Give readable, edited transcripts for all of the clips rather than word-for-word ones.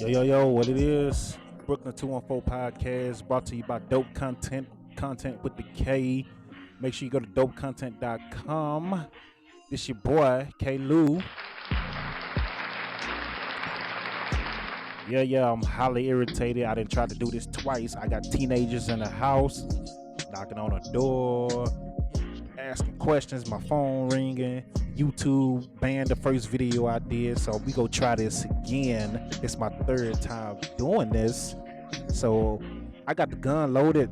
Yo, what it is? Brooklyn 214 Podcast brought to you by Dope Content with the K. Make sure you go to dopecontent.com. This your boy, K. Lou. Yeah, I'm highly irritated. I didn't try to do this twice. I got teenagers in the house knocking on the door, asking questions, my phone ringing. YouTube banned the first video I did, so we go try this again. It's my third time doing this, so I got the gun loaded.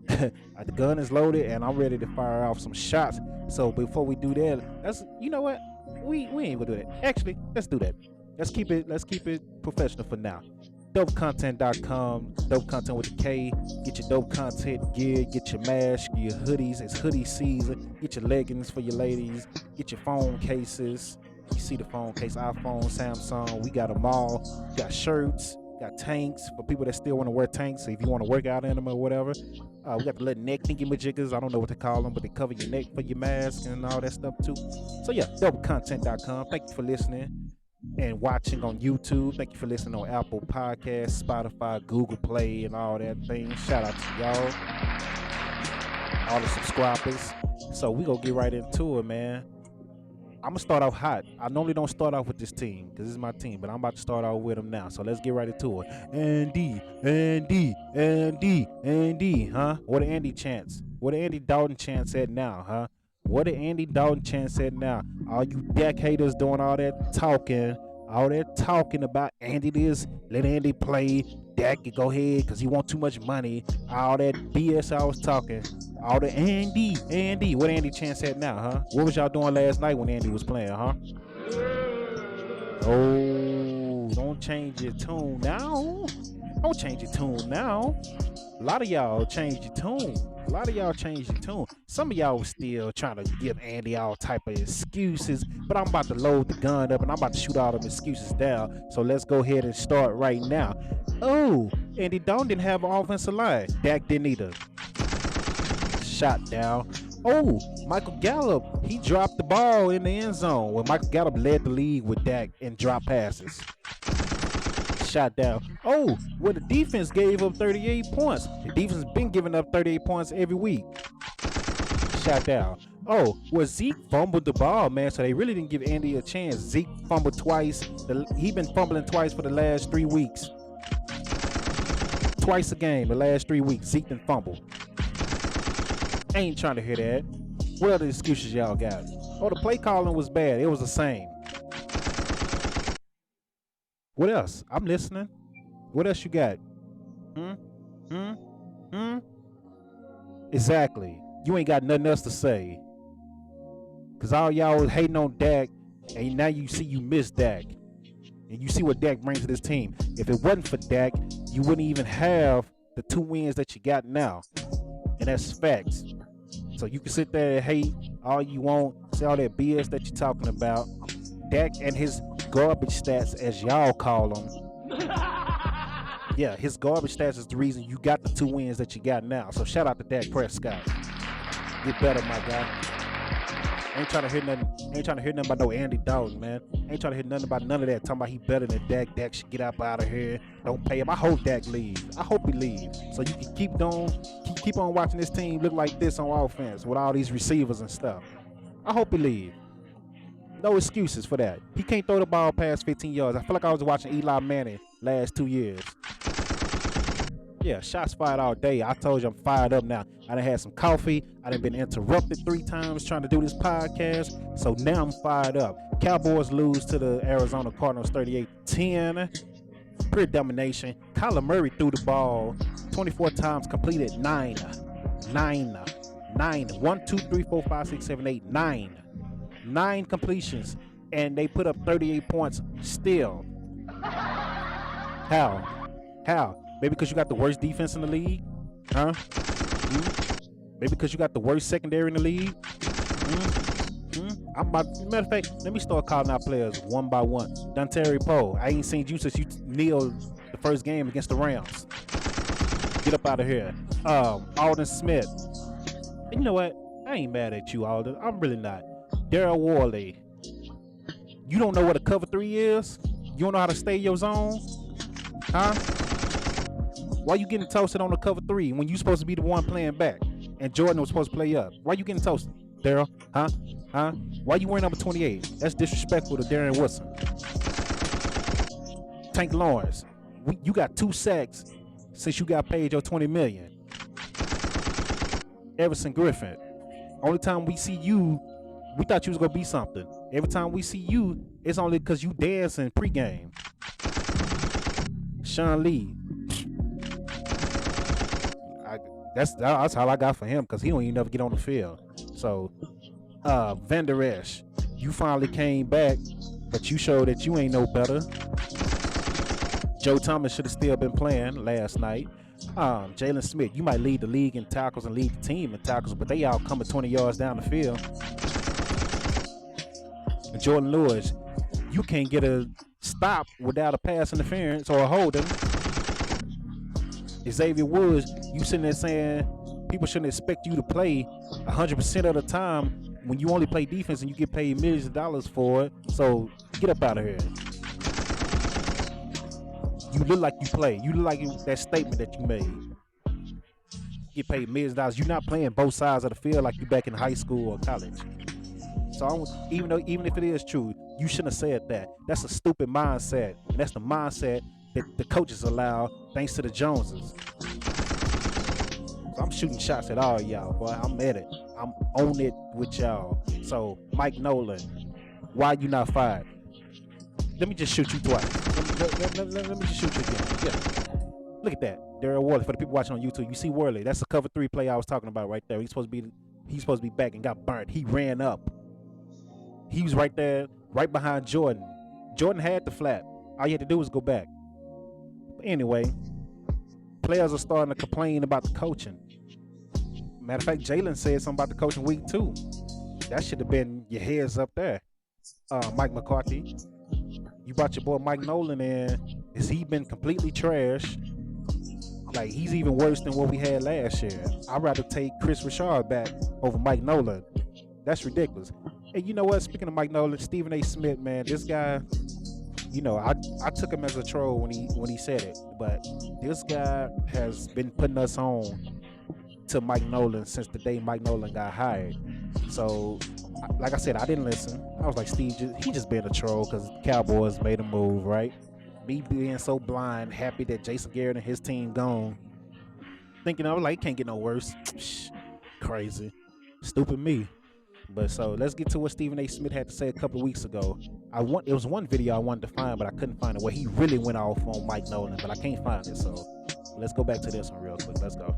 The gun is loaded and I'm ready to fire off some shots. So before we do that, you know what, we ain't gonna do that. Actually, let's do that. Let's keep it professional for now. DopeContent.com, Dope Content with a K. Get your dope content gear, get your mask, your hoodies. It's hoodie season. Get your leggings for your ladies. Get your phone cases. You see the phone case, iPhone, Samsung. We got them all. Got shirts, got tanks for people that still want to wear tanks. So if you want to work out in them or whatever. We got the little neck thingy-majiggers. I don't know what to call them, but they cover your neck for your mask and all that stuff too. So yeah, DopeContent.com. Thank you for listening and watching on YouTube. Thank you for listening on Apple Podcasts, Spotify, Google Play, and all that thing. Shout out to y'all, all the subscribers. So we gonna get right into it, man. I'm gonna start off hot. I normally don't start off with this team because this is my team, but I'm about to start off with them now. So let's get right into it. Andy, huh? What the Andy chance? What the Andy Dalton chance at now, huh? What the Andy Dalton chance said now? All you Dak haters doing all that talking about Andy this, let Andy play, Dak can go ahead because he want too much money. All that BS I was talking. All the Andy, what Andy chance said now, huh? What was y'all doing last night when Andy was playing, huh? Oh, don't change your tune now. Don't change your tune now. A lot of y'all changed your tune. Some of y'all was still trying to give Andy all type of excuses, but I'm about to load the gun up and I'm about to shoot all them excuses down. So let's go ahead and start right now. Oh, Andy Dalton didn't have an offensive line. Dak didn't either. Shot down. Oh, Michael Gallup, he dropped the ball in the end zone when Michael Gallup led the league with Dak in drop passes. Shot down. Oh, well, the defense gave up 38 points. The defense been giving up 38 points every week. Shot down. Oh, well, Zeke fumbled the ball, man, so they really didn't give Andy a chance. Zeke fumbled twice. He been fumbling twice for the last 3 weeks. Twice a game the last 3 weeks. Zeke done fumbled. I ain't trying to hear that. What other excuses y'all got? Oh, the play calling was bad. It was the same. What else? I'm listening. What else you got? Exactly. You ain't got nothing else to say. Because all y'all was hating on Dak, and now you see you miss Dak. And you see what Dak brings to this team. If it wasn't for Dak, you wouldn't even have the 2 wins that you got now. And that's facts. So you can sit there and hate all you want, say all that BS that you're talking about. Dak and his garbage stats, as y'all call them. Yeah, his garbage stats is the reason you got the 2 wins that you got now. So shout out to Dak Prescott. Get better, my guy. Ain't trying to hear nothing about no Andy Dalton, man. Ain't trying to hear nothing about none of that. Talking about he better than Dak. Dak should get up out of here. Don't pay him. I hope Dak leaves. I hope he leaves. So you can keep on watching this team look like this on offense with all these receivers and stuff. I hope he leaves. No excuses for that. He can't throw the ball past 15 yards. I feel like I was watching Eli Manning last 2 years. Yeah, shots fired all day. I told you I'm fired up now. I done had some coffee. I done been interrupted 3 times trying to do this podcast. So now I'm fired up. Cowboys lose to the Arizona Cardinals 38-10. Pure domination. Kyler Murray threw the ball 24 times, completed 9. 1, 2, 3, 4, 5, 6, 7, 8, 9. 9 completions, and they put up 38 points still. How? Maybe because you got the worst defense in the league? Huh? Maybe because you got the worst secondary in the league? Matter of fact, let me start calling out players one by one. Dontari Poe, I ain't seen you since you kneeled the first game against the Rams. Get up out of here. Alden Smith. And you know what? I ain't mad at you, Alden. I'm really not. Daryl Worley. You don't know what a cover 3 is? You don't know how to stay your zone? Huh? Why you getting toasted on the cover 3 when you supposed to be the one playing back and Jordan was supposed to play up? Why you getting toasted, Daryl? Huh? Why you wearing number 28? That's disrespectful to Darren Woodson. Tank Lawrence, you got 2 sacks since you got paid your $20 million. Everson Griffin, only time we see you, we thought you was gonna be something. Every time we see you, it's only because you dancing pregame. Sean Lee, that's all I got for him because he don't even never get on the field. So, Van Der Esch, you finally came back, but you showed that you ain't no better. Joe Thomas should have still been playing last night. Jalen Smith, you might lead the league in tackles and lead the team in tackles, but they all coming 20 yards down the field. And Jordan Lewis, you can't get a stop without a pass interference or a holding. Xavier Woods, you sitting there saying people shouldn't expect you to play 100% of the time when you only play defense and you get paid millions of dollars for it. So get up out of here. You look like you play. You look like that statement that you made. Get paid millions of dollars. You're not playing both sides of the field like you back in high school or college. So even if it is true, you shouldn't have said that. That's a stupid mindset, and that's the mindset that the coaches allow thanks to the Joneses. So I'm shooting shots at all y'all, boy. I'm at it. I'm on it with y'all. So Mike Nolan, why you not fired? Let me just shoot you twice. Let me just shoot you again. Yeah. Look at that. Darryl Worley. For the people watching on YouTube, you see Worley. That's the cover 3 play I was talking about right there. He's supposed to be back and got burnt. He ran up. He was right there, right behind Jordan. Jordan had the flat. All you had to do was go back. But anyway, players are starting to complain about the coaching. Matter of fact, Jalen said something about the coaching week 2. That should have been your heads up there. Mike McCarthy. You brought your boy Mike Nolan in. Has he been completely trash? Like, he's even worse than what we had last year. I'd rather take Chris Richard back over Mike Nolan. That's ridiculous. And you know what? Speaking of Mike Nolan, Stephen A. Smith, man, this guy, you know, I took him as a troll when he said it, but this guy has been putting us on to Mike Nolan since the day Mike Nolan got hired. So, like I said, I didn't listen. I was like, Steve, he just being a troll because the Cowboys made a move, right? Me being so blind, happy that Jason Garrett and his team gone, thinking I was like, it can't get no worse. Crazy, stupid me. But so let's get to what Stephen A. Smith had to say a couple of weeks ago. It was one video I wanted to find, but I couldn't find it where he really went off on Mike Nolan, but I can't find it. So let's go back to this one real quick. Let's go.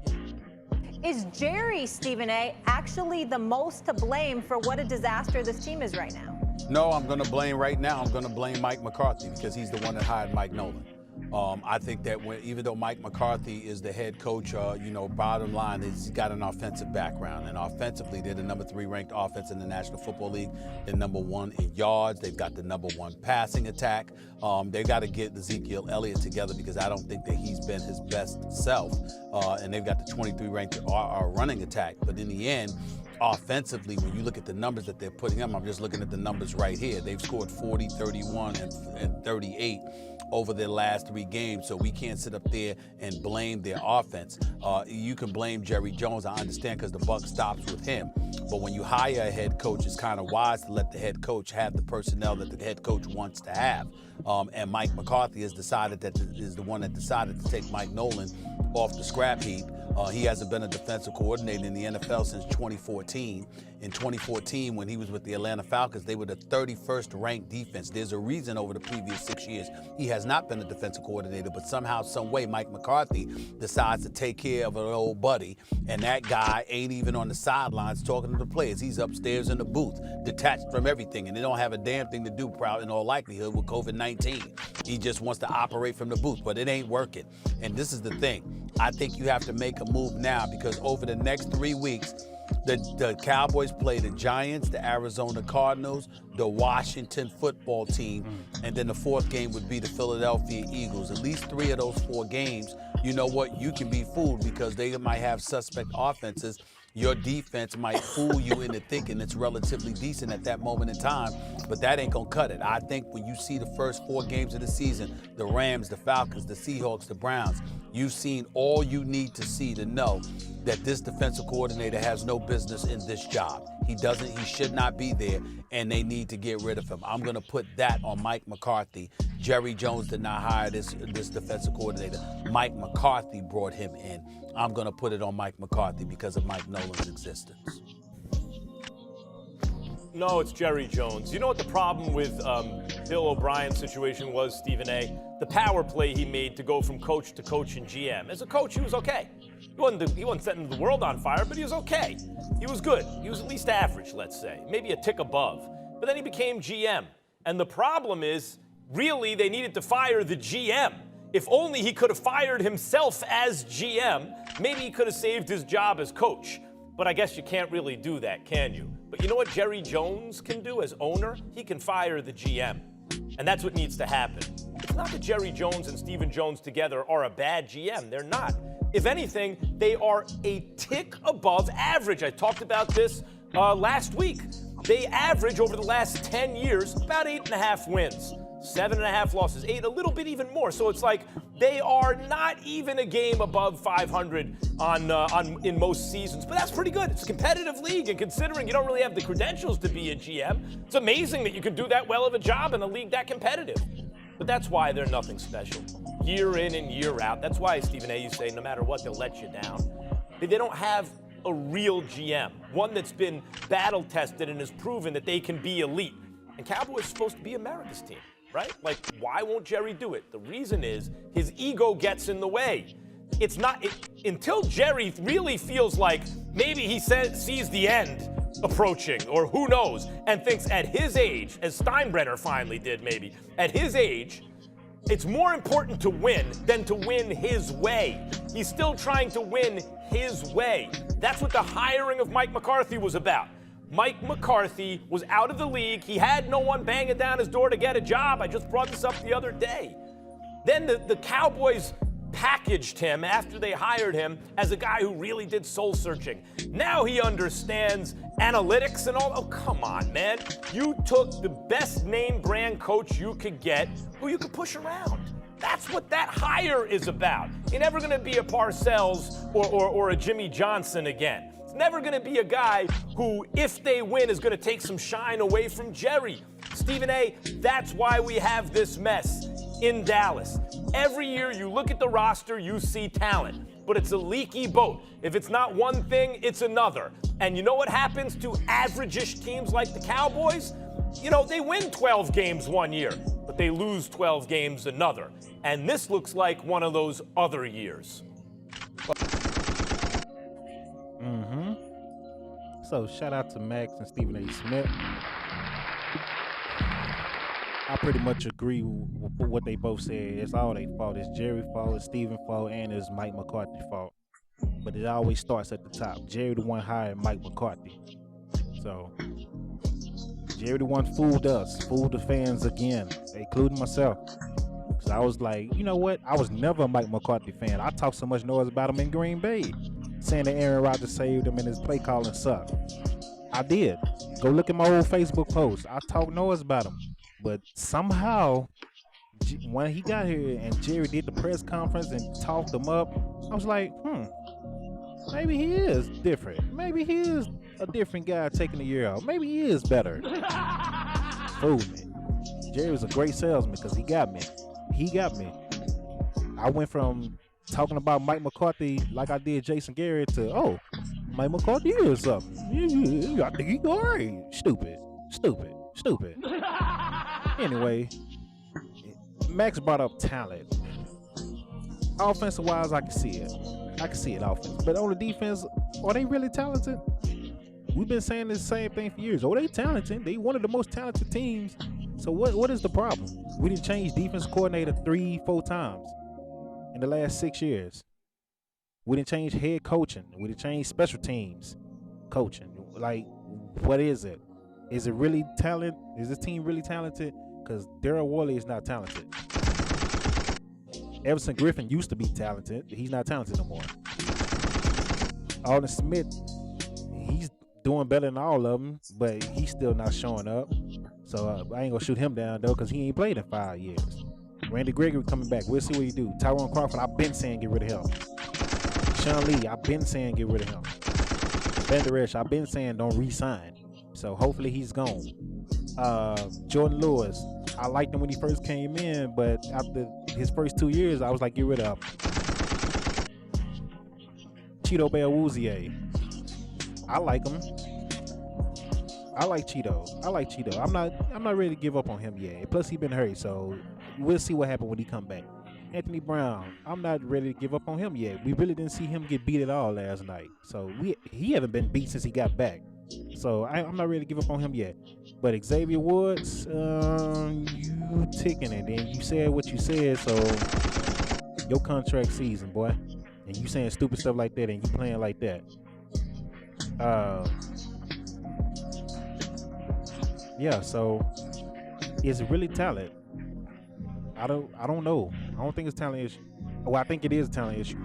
Is Jerry, Stephen A., actually the most to blame for what a disaster this team is right now? No, I'm going to blame right now. I'm going to blame Mike McCarthy because he's the one that hired Mike Nolan. I think that even though Mike McCarthy is the head coach, bottom line is he's got an offensive background. And offensively, they're the number 3 ranked offense in the National Football League. They're number 1 in yards. They've got the number 1 passing attack. They've got to get Ezekiel Elliott together because I don't think that he's been his best self. And they've got the 23 ranked running attack. But in the end, offensively, when you look at the numbers that they're putting up, I'm just looking at the numbers right here. They've scored 40, 31, and 38 over their last 3 games, so we can't sit up there and blame their offense. You can blame Jerry Jones, I understand, because the buck stops with him. But when you hire a head coach, it's kind of wise to let the head coach have the personnel that the head coach wants to have. And Mike McCarthy is the one that decided to take Mike Nolan off the scrap heap. He hasn't been a defensive coordinator in the NFL since 2014. In 2014, when he was with the Atlanta Falcons, they were the 31st ranked defense. There's a reason over the previous 6 years he has not been a defensive coordinator, but somehow, some way, Mike McCarthy decides to take care of an old buddy, and that guy ain't even on the sidelines talking to the players. He's upstairs in the booth, detached from everything, and they don't have a damn thing to do, in all likelihood, with COVID-19. He just wants to operate from the booth, but it ain't working. And this is the thing. I think you have to make a move now because over the next 3 weeks, the Cowboys play the Giants, the Arizona Cardinals, the Washington football team, and then the 4th game would be the Philadelphia Eagles. At least 3 of those 4 games, you know what, you can be fooled because they might have suspect offenses Your defense might fool you into thinking it's relatively decent at that moment in time, but that ain't gonna cut it. I think when you see the first 4 games of the season, the Rams, the Falcons, the Seahawks, the Browns, you've seen all you need to see to know that this defensive coordinator has no business in this job. He should not be there, and they need to get rid of him. I'm going to put that on Mike McCarthy. Jerry Jones did not hire this defensive coordinator. Mike McCarthy brought him in. I'm going to put it on Mike McCarthy because of Mike Nolan's existence. No, it's Jerry Jones. You know what the problem with Bill O'Brien's situation was, Stephen A? The power play he made to go from coach to coach and GM. As a coach, he was okay. He wasn't setting the world on fire, but he was okay. He was good. He was at least average, let's say, maybe a tick above. But then he became GM. And the problem is, really, they needed to fire the GM. If only he could have fired himself as GM, maybe he could have saved his job as coach. But I guess you can't really do that, can you? But you know what Jerry Jones can do as owner? He can fire the GM. And that's what needs to happen. It's not that Jerry Jones and Stephen Jones together are a bad GM. They're not. If anything, they are a tick above average. I talked about this last week. They average over the last 10 years about 8.5 wins, 7.5 losses, 8, a little bit even more. So it's like they are not even a game above 500 in most seasons. But that's pretty good. It's a competitive league, and considering you don't really have the credentials to be a GM, it's amazing that you can do that well of a job in a league that competitive. But that's why they're nothing special. Year in and year out. That's why, Stephen A., you say no matter what, they'll let you down. They don't have a real GM, one that's been battle-tested and has proven that they can be elite. And Cowboys are supposed to be America's team, right? Like, why won't Jerry do it? The reason is his ego gets in the way. It's not until Jerry really feels like maybe he sees the end approaching, or who knows, and thinks at his age, as Steinbrenner finally did maybe, at his age, it's more important to win than to win his way. He's still trying to win his way. That's what the hiring of Mike McCarthy was about. Mike McCarthy was out of the league. He had no one banging down his door to get a job. I just brought this up the other day. Then the Cowboys packaged him after they hired him as a guy who really did soul searching. Now he understands analytics and all. Oh, come on, man. You took the best name brand coach you could get who you could push around. That's what that hire is about. You're never going to be a Parcells or a Jimmy Johnson again. It's never going to be a guy who, if they win, is going to take some shine away from Jerry. Stephen A., that's why we have this mess in Dallas. Every year you look at the roster, you see talent, but it's a leaky boat. If it's not one thing, it's another. And you know what happens to average-ish teams like the Cowboys? You know, they win 12 games one year, but they lose 12 games another. And this looks like one of those other years. So shout out to Max and Stephen A. Smith. I pretty much agree with what they both said. It's all their fault. It's Jerry's fault, it's Stephen's fault, and it's Mike McCarthy's fault. But it always starts at the top. Jerry the one hired Mike McCarthy. So Jerry the one fooled us, fooled the fans again, including myself. Because I was like, you know what? I was never a Mike McCarthy fan. I talked so much noise about him in Green Bay, saying that Aaron Rodgers saved him and his play calling sucked. I did. Go look at my old Facebook post. I talked noise about him. But somehow, when he got here and Jerry did the press conference and talked him up, I was like, maybe he is different. Maybe he is a different guy taking a year out. Maybe he is better. Fooled me. Jerry was a great salesman because he got me. He got me. I went from talking about Mike McCarthy like I did Jason Garrett to, Mike McCarthy is something. I think he's all right. Stupid. Anyway, Max brought up talent. Offensive wise, I can see it. Offense. But on the defense, are they really talented? We've been saying the same thing for years. Oh, they talented. They one of the most talented teams. So what is the problem? We didn't change defense coordinator 3-4 times in the last 6 years. We didn't change head coaching. We didn't change special teams coaching. Like, what is it? Is it really talent? Is this team really talented? Because Darryl Worley is not talented. Everson Griffin used to be talented. He's not talented no more. Alden Smith doing better than all of them, but he's still not showing up. So I ain't gonna shoot him down though, cause he ain't played in 5 years. Randy Gregory coming back. We'll see what he do. Tyrone Crawford, I've been saying get rid of him. Sean Lee, I've been saying get rid of him. Vander Esch, I've been saying don't re-sign. So hopefully he's gone. Jordan Lewis, I liked him when he first came in, but after his first 2 years, I was like, get rid of him. Cheeto Belwuzier, I like him. I like Cheeto. I'm not ready to give up on him yet. Plus, he been hurt, so we'll see what happens when he come back. Anthony Brown, I'm not ready to give up on him yet. We really didn't see him get beat at all last night. So he haven't been beat since he got back. So I'm not ready to give up on him yet. But Xavier Woods, you ticking it. And you said what you said, so your contract season, boy. And you saying stupid stuff like that and you playing like that. Yeah, so is it really talent? I don't know. I don't think it's talent issue. Well, I think it is a talent issue.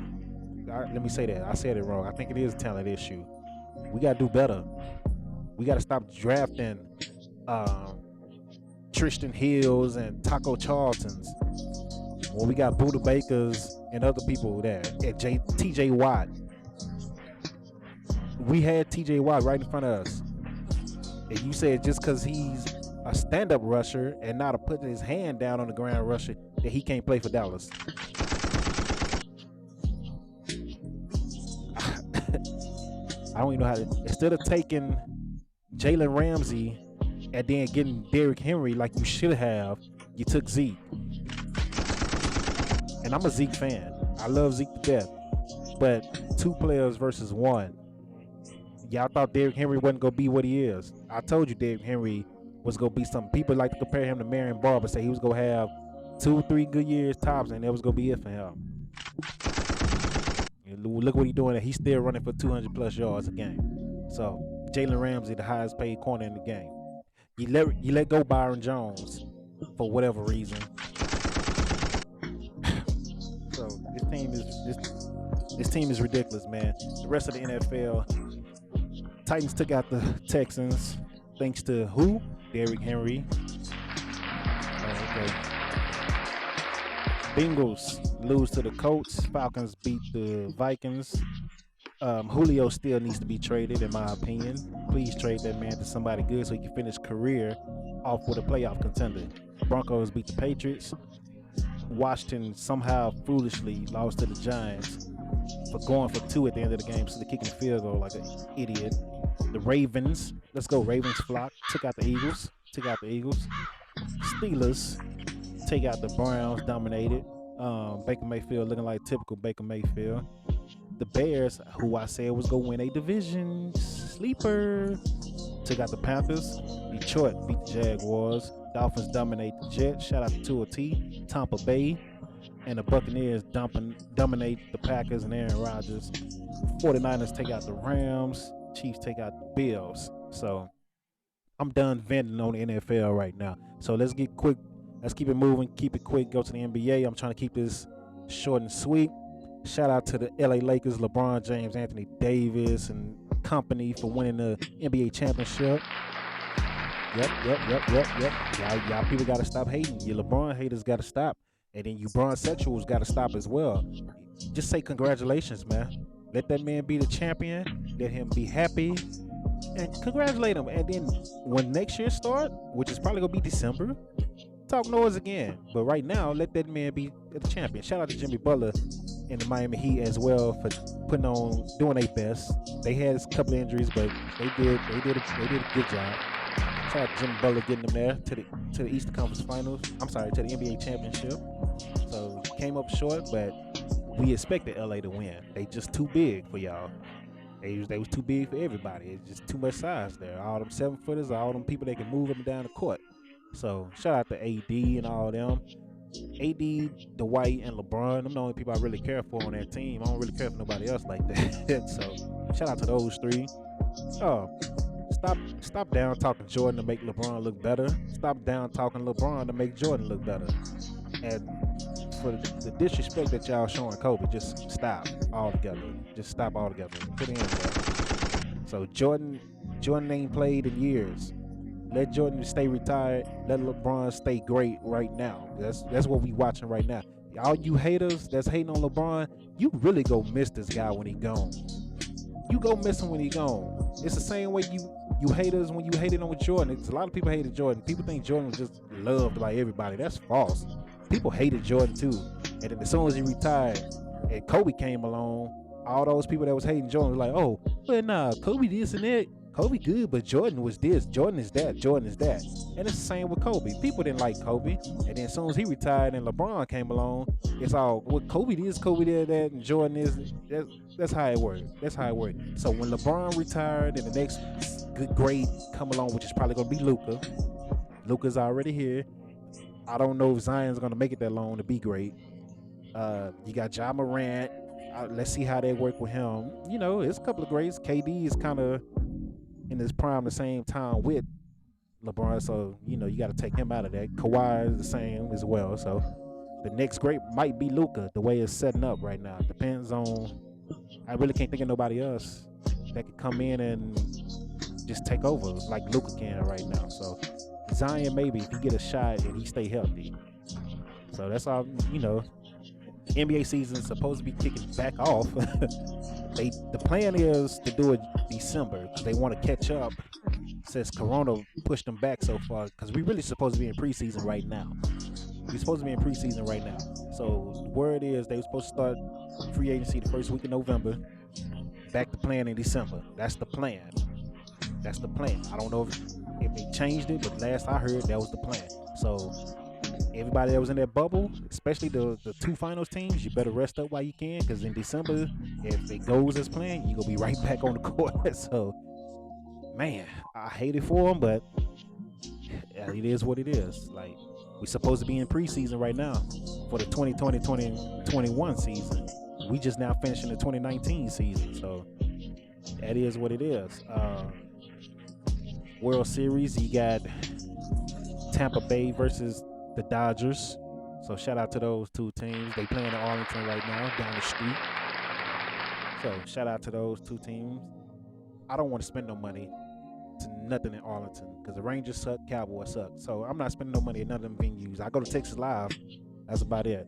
Let me say that. I said it wrong. I think it is a talent issue. We gotta do better. We gotta stop drafting Tristan Hills and Taco Charltons when we got Buda Bakers and other people there. At TJ Watt. We had TJ Watt right in front of us. And you said just because he's a stand-up rusher and not a putting his hand down on the ground rusher that he can't play for Dallas. I don't even know how to. Instead of taking Jalen Ramsey and then getting Derrick Henry like you should have, you took Zeke. And I'm a Zeke fan. I love Zeke to death. But 2 players versus 1. Y'all thought Derrick Henry wasn't going to be what he is. I told you Derrick Henry was going to be something. People like to compare him to Marion Barber, say he was going to have 2-3 good years tops, and that was going to be it for him. Look what he's doing. He's still running for 200+ yards a game. So Jalen Ramsey, the highest paid corner in the game. You let go Byron Jones for whatever reason. So this team is ridiculous, man. The rest of the NFL, Titans took out the Texans thanks to who? Derrick Henry. Okay. Bengals lose to the Colts. Falcons beat the Vikings. Julio still needs to be traded, in my opinion. Please trade that man to somebody good so he can finish career off with a playoff contender. Broncos beat the Patriots. Washington somehow foolishly lost to the Giants for going for 2 at the end of the game, so they're kicking the field goal like an idiot. The Ravens, let's go Ravens flock, took out the Eagles. Steelers take out the Browns, dominated. Baker Mayfield looking like typical Baker Mayfield. The Bears, who I said was going to win a division, sleeper, took out the Panthers. Detroit beat the Jaguars. Dolphins dominate the Jets. Shout out to Tua T. Tampa Bay. And the Buccaneers dominate the Packers and Aaron Rodgers. 49ers take out the Rams. Chiefs take out the Bills. So I'm done venting on the NFL right now. So let's get quick. Let's keep it moving. Keep it quick. Go to the NBA. I'm trying to keep this short and sweet. Shout out to the LA Lakers, LeBron James, Anthony Davis, and company for winning the NBA championship. Yep. Y'all people got to stop hating. You LeBron haters got to stop. And then you Bron sexuals got to stop as well. Just say congratulations, man. Let that man be the champion. Let him be happy. And congratulate him. And then when next year start, which is probably going to be December, talk noise again. But right now, let that man be the champion. Shout out to Jimmy Butler and the Miami Heat as well for doing their best. They had a couple of injuries, but they did a good job. Shout out to Jimmy Butler getting them there to the Eastern Conference Finals. I'm sorry, to the NBA championship. So came up short, but we expected LA to win. They just too big for y'all. They was too big for everybody. It's just too much size there. All them 7-footers, all them people that can move up and down the court. So shout out to AD and all them. AD, Dwight, and LeBron, them the only people I really care for on that team. I don't really care for nobody else like that. So shout out to those 3. Oh, stop down talking Jordan to make LeBron look better. Stop down talking LeBron to make Jordan look better. And for the disrespect that y'all showing Kobe, just stop altogether. Just stop altogether. Put it in there. So Jordan ain't played in years. Let Jordan stay retired. Let LeBron stay great right now. That's what we watching right now. All you haters that's hating on LeBron, you really go miss this guy when he gone. You go miss him when he gone. It's the same way you haters when you hated on Jordan. It's a lot of people hated Jordan. People think Jordan was just loved by everybody. That's false. People hated Jordan too. And then as soon as he retired and Kobe came along, all those people that was hating Jordan were like, oh, well, nah, Kobe this and that. Kobe good, but Jordan was this. Jordan is that. Jordan is that. And it's the same with Kobe. People didn't like Kobe. And then as soon as he retired and LeBron came along, it's all, well, Kobe this, Kobe that, and Jordan is. That's how it worked. That's how it worked. So when LeBron retired and the next good grade come along, which is probably going to be Luka. Luka's already here. I don't know if Zion's going to make it that long to be great. You got Ja Morant. Let's see how they work with him. You know, it's a couple of greats. KD is kind of in his prime the same time with LeBron, so you know you got to take him out of that. Kawhi is the same as well, so the next great might be Luka. The way it's setting up right now depends on. I really can't think of nobody else that could come in and just take over like Luka can right now. So Zion maybe if he get a shot and he stay healthy. So that's all. You know, NBA season is supposed to be kicking back off. The plan is to do it December because they want to catch up since Corona pushed them back so far, because we really supposed to be in preseason right now. We're supposed to be in preseason right now. So the word is they were supposed to start free agency the first week of November. Back to playing in December. That's the plan. That's the plan. I don't know if they changed it, but last I heard that was the plan. So everybody that was in that bubble, especially the two finals teams, you better rest up while you can, because in December, if it goes as planned, you're going to be right back on the court. So, man, I hate it for them, but it is what it is. Like, we're supposed to be in preseason right now for the 2020-2021 season. We just now finishing the 2019 season, so that is what it is. World Series, you got Tampa Bay versus the Dodgers. So shout out to those two teams. They playing in Arlington right now, down the street. So shout out to those two teams. I don't want to spend no money to nothing in Arlington because the Rangers suck, Cowboys suck. So I'm not spending no money at none of them venues. I go to Texas Live. That's about it.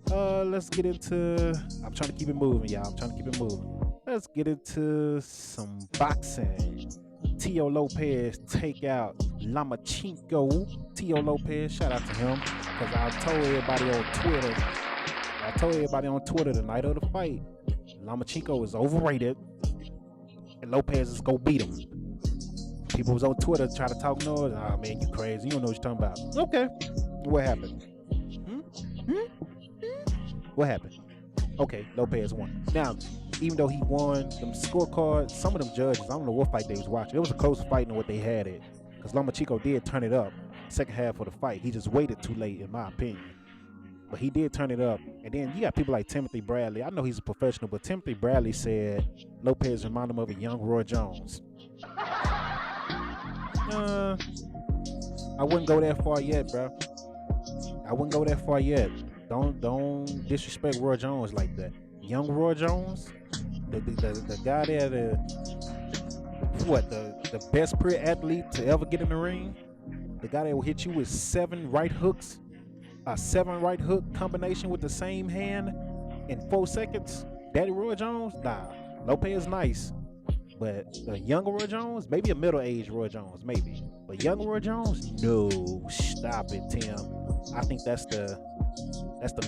Let's get into. I'm trying to keep it moving, y'all. I'm trying to keep it moving. Let's get into some boxing. Tio Lopez take out Lomachenko. Tio Lopez, shout out to him, because I told everybody on Twitter the night of the fight, Lomachenko is overrated and Lopez is gonna beat him. People was on Twitter trying to talk noise. Oh man, you crazy. You don't know what you're talking about. Okay. What happened? What happened? Okay, Lopez won. Now, even though he won them scorecards, some of them judges, I don't know what fight they was watching. It was a close fight than what they had it. Because Lomachenko did turn it up second half of the fight. He just waited too late, in my opinion. But he did turn it up. And then you got people like Timothy Bradley. I know he's a professional, but Timothy Bradley said Lopez reminded him of a young Roy Jones. I wouldn't go that far yet, bro. I wouldn't go that far yet. Don't disrespect Roy Jones like that. Young Roy Jones, the guy there, the best pre athlete to ever get in the ring, the guy that will hit you with 7 right hooks, a 7 right hook combination with the same hand in 4 seconds. Daddy Roy Jones, nah. Lopez nice, but the younger Roy Jones, maybe a middle-aged Roy Jones, maybe, but young Roy Jones, no, stop it, Tim. I think that's the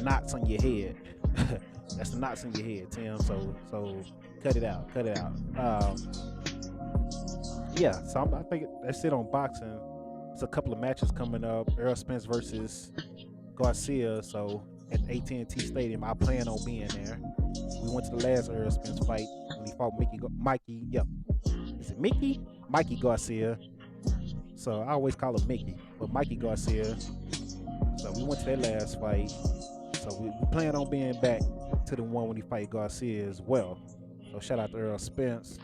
knots on your head. That's the knots in your head, Tim. So cut it out. Yeah. So I think that's it on boxing. There's a couple of matches coming up. Errol Spence versus Garcia. So at AT&T Stadium, I plan on being there. We went to the last Errol Spence fight when he fought Mikey. Yep. Is it Mickey? Mikey Garcia. So I always call him Mickey, but Mikey Garcia. So we went to that last fight. So we plan on being back to the one when he fight Garcia as well. So shout out to Errol Spence.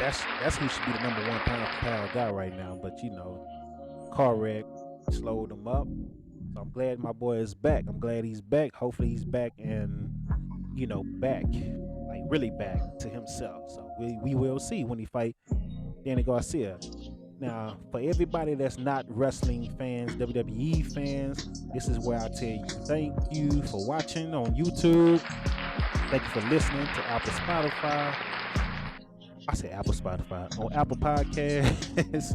That's who should be the number 1 pound for pound guy right now. But you know, car wreck slowed him up. So I'm glad my boy is back. I'm glad he's back. Hopefully he's back and, you know, back, like really back to himself. So We will see when he fight Danny Garcia. Now, for everybody that's not wrestling fans, WWE fans, this is where I tell you thank you for watching on YouTube. Thank you for listening to Apple Spotify. I said Apple Spotify. On Apple Podcasts,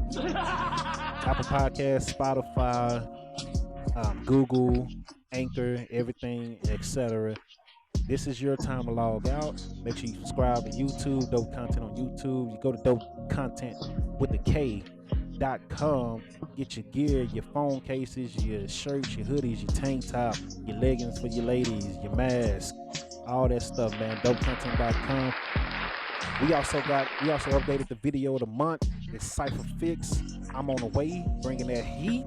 Apple Podcasts, Spotify, Google, Anchor, everything, etc. This is your time to log out. Make sure you subscribe to YouTube, Dope Content on YouTube. You go to Dope Content with the K.com. Get your gear, your phone cases, your shirts, your hoodies, your tank top, your leggings for your ladies, your mask, all that stuff, man. DopeContent.com. We also updated the video of the month. It's Cypher Fix. I'm on the way, bringing that heat.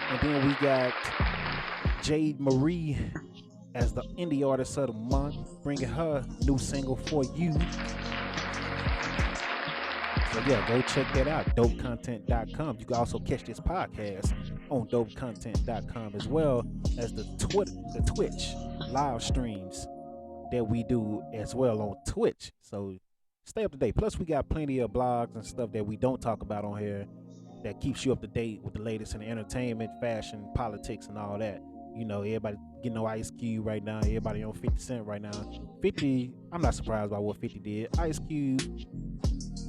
And then we got Jade Marie as the indie artist of the month, bringing her new single For You. So yeah, go check that out, DopeContent.com. You can also catch this podcast on DopeContent.com, as well as the Twitch live streams that we do as well on Twitch. So stay up to date. Plus we got plenty of blogs and stuff that we don't talk about on here that keeps you up to date with the latest in entertainment, fashion, politics, and all that. You know, everybody getting no Ice Cube right now. Everybody on 50 Cent right now. 50, I'm not surprised by what 50 did. Ice Cube,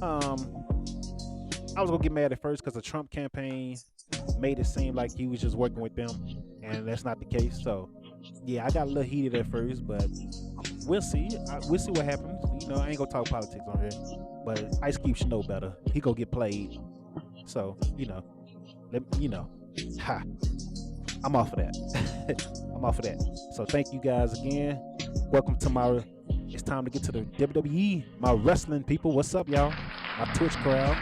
I was gonna get mad at first because the Trump campaign made it seem like he was just working with them, and that's not the case. So yeah, I got a little heated at first, but we'll see. We'll see what happens. You know, I ain't gonna talk politics on here, but Ice Cube should know better. He gonna get played. So, ha. I'm off of that. I'm off of that. So thank you guys again. Welcome to it's time to get to the WWE, my wrestling people. What's up, y'all? My Twitch crowd.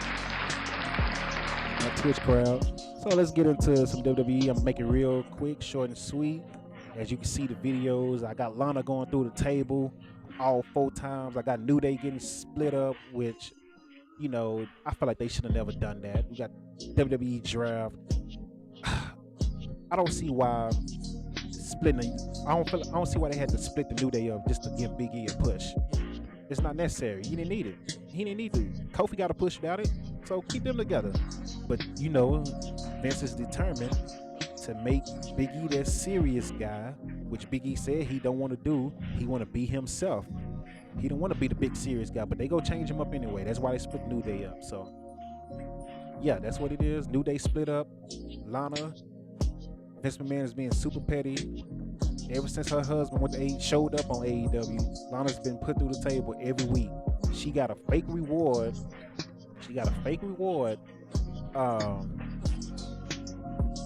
So let's get into some WWE. I'm making it real quick, short and sweet. As you can see the videos, I got Lana going through the table all 4 times. I got New Day getting split up, which, you know, I feel like they should have never done that. We got WWE draft. I don't see why splitting. I don't see why they had to split the New Day up just to give Big E a push. It's not necessary. He didn't need it. He didn't need to. Kofi got a push without it, so keep them together. But you know, Vince is determined to make Big E that serious guy, which Big E said he don't want to do. He want to be himself. He don't want to be the big serious guy, but they go change him up anyway. That's why they split New Day up. So yeah, that's what it is. New Day split up. Lana. Vince McMahon is being super petty. Ever since her husband showed up on AEW, Lana's been put through the table every week. She got a fake reward.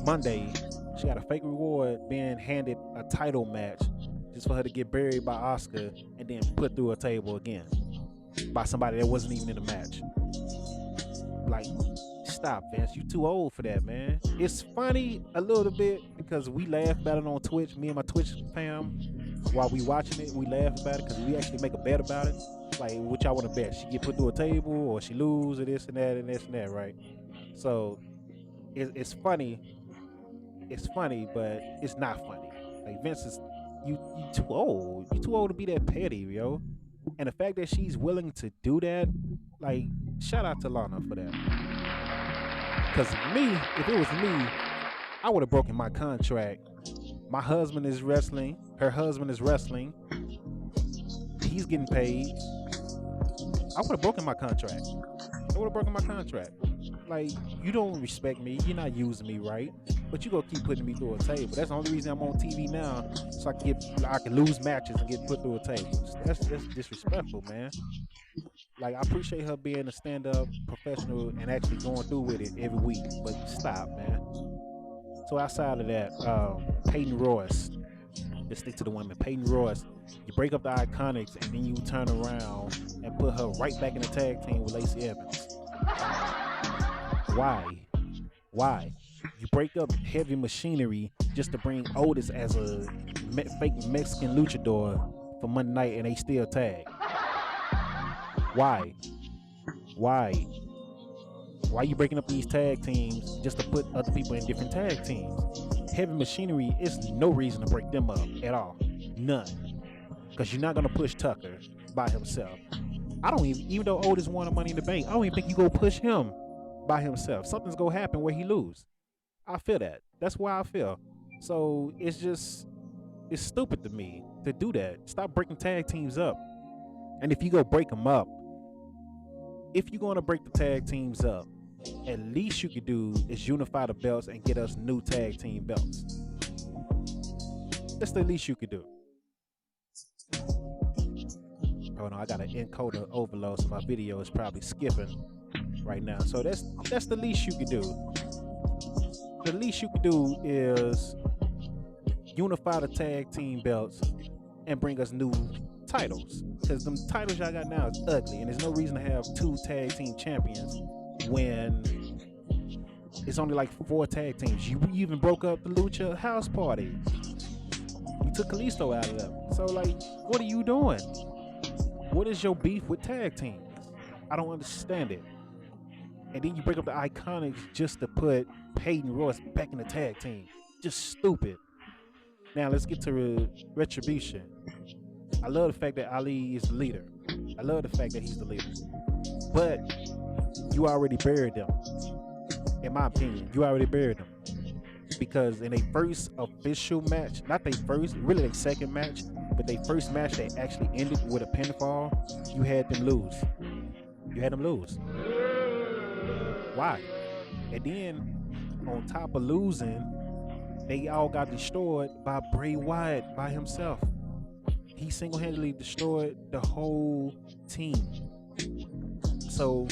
Monday, she got a fake reward being handed a title match just for her to get buried by Asuka and then put through a table again by somebody that wasn't even in the match. Like, stop, Vince. You too old for that, man. It's funny a little bit because we laugh about it on Twitch. Me and my Twitch fam, while we watching it, we laugh about it because we actually make a bet about it. Like, what y'all want to bet? She get put through a table, or she lose, or this and that, and this and that, right? So it's funny. It's funny, but it's not funny. Like, Vince is you too old. You too old to be that petty, yo. And the fact that she's willing to do that, like, shout out to Lana for that. Because if it was me, I would have broken my contract. My husband is wrestling. Her husband is wrestling. He's getting paid. I would have broken my contract. Like, you don't respect me. You're not using me right. But you gonna keep putting me through a table. That's the only reason I'm on TV now, so I can lose matches and get put through a table. That's disrespectful, man. Like, I appreciate her being a stand-up professional and actually going through with it every week. But stop, man. So outside of that, Peyton Royce. Let's stick to the women. Peyton Royce. You break up the Iconics and then you turn around and put her right back in the tag team with Lacey Evans. Why? You break up Heavy Machinery just to bring Otis as a fake Mexican luchador for Monday night and they still tag. Why you breaking up these tag teams just to put other people in different tag teams? Heavy Machinery is no reason to break them up at all. None. Because you're not going to push Tucker by himself. I don't even though Otis won the Money in the Bank, I don't even think you go push him by himself. Something's gonna happen where he lose. I feel that. That's why I feel. So it's stupid to me to do that. Stop breaking tag teams up. And if you go break them up, if you're gonna break the tag teams up, at least you could do is unify the belts and get us new tag team belts. That's the least you could do. Oh no, I got an encoder overload, so my video is probably skipping right now. So that's the least you could do. The least you could do is unify the tag team belts and bring us new titles. Because them titles y'all got now is ugly, and there's no reason to have 2 tag team champions when it's only like 4 tag teams. You even broke up the Lucha House Party. You took Kalisto out of them. So like, what are you doing? What is your beef with tag teams? I don't understand it. And then you break up the Iconics just to put Peyton Royce back in the tag team. Just stupid. Now let's get to Retribution. I love the fact that Ali is the leader. I love the fact that he's the leader. But you already buried them. In my opinion, you already buried them. Because in their first official match, not their first, really their second match, but their first match they actually ended with a pinfall, you had them lose. You had them lose. Why? And then, on top of losing, they all got destroyed by Bray Wyatt by himself. He single-handedly destroyed the whole team. So,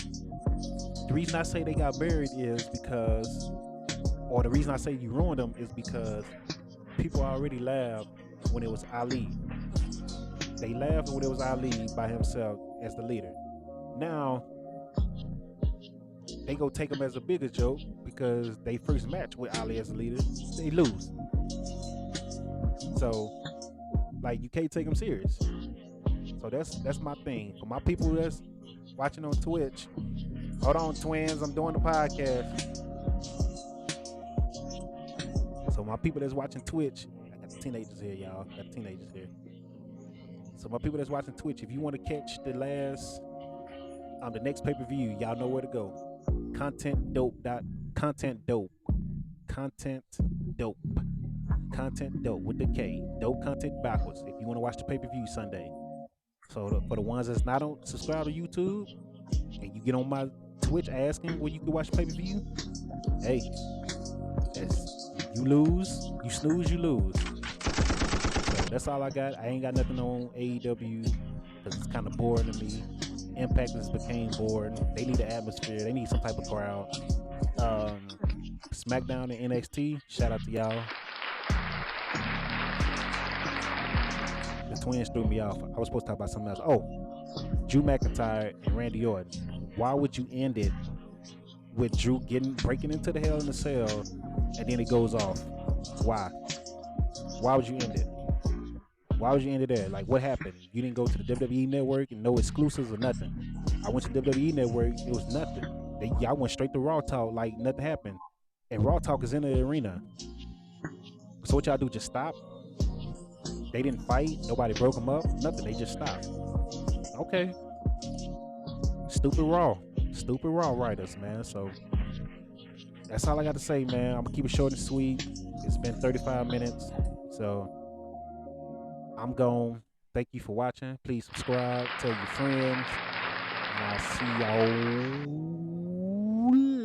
the reason I say they got buried is because, or the reason I say you ruined them is because people already laughed when it was Ali. They laughed when it was Ali by himself as the leader. Now, they go take him as a bigger joke because they first match with Ali as the leader, they lose. So, like, you can't take them serious. So that's my thing. For my people that's watching on Twitch, hold on, twins, I'm doing the podcast. So my people that's watching Twitch, I got the teenagers here, y'all. Got the teenagers here. So my people that's watching Twitch, if you want to catch the next pay-per-view, y'all know where to go. Content dope with the K. Dope content backwards. If you want to watch the pay-per-view Sunday. So for the ones that's not on subscribe to YouTube and you get on my Twitch asking where you can watch the pay-per-view, hey, you lose, you snooze, you lose. So that's all I got. I ain't got nothing on AEW because it's kind of boring to me. Impact has became boring. They need an atmosphere. They need some type of crowd. SmackDown and NXT, shout out to y'all. The twins threw me off. I was supposed to talk about something else. Oh, Drew McIntyre and Randy Orton. Why would you end it with Drew breaking into the Hell in the Cell and then it goes off? Why? Why would you end it? Why would you end it there? Like, what happened? You didn't go to the WWE Network and no exclusives or nothing. I went to WWE Network, it was nothing. Y'all went straight to Raw Talk like nothing happened. And Raw Talk is in the arena. So what y'all do, just stop? They didn't fight, nobody broke them up, nothing, they just stopped. Okay. Stupid Raw writers, man. So that's all I got to say, man. I'm gonna keep it short and sweet. It's been 35 minutes. So I'm gone. Thank you for watching. Please subscribe, tell your friends, and I'll see y'all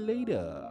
later.